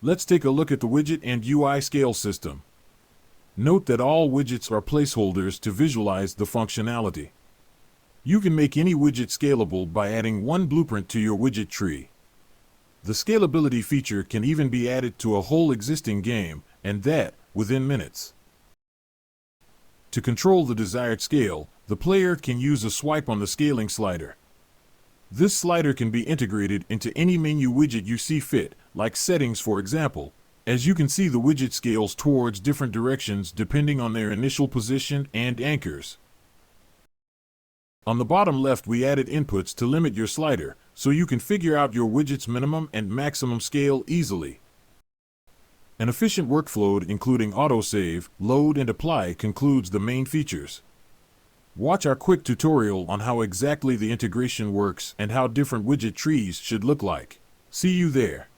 Let's take a look at the widget and UI scale system. Note that all widgets are placeholders to visualize the functionality. You can make any widget scalable by adding one blueprint to your widget tree. The scalability feature can even be added to a whole existing game, and that within minutes. To control the desired scale, the player can use a swipe on the scaling slider. This slider can be integrated into any menu widget you see fit, like settings for example. As you can see, the widget scales towards different directions depending on their initial position and anchors. On the bottom left, we added inputs to limit your slider, so you can figure out your widget's minimum and maximum scale easily. An efficient workflow including autosave, load, and apply concludes the main features. Watch our quick tutorial on how exactly the integration works and how different widget trees should look like. See you there.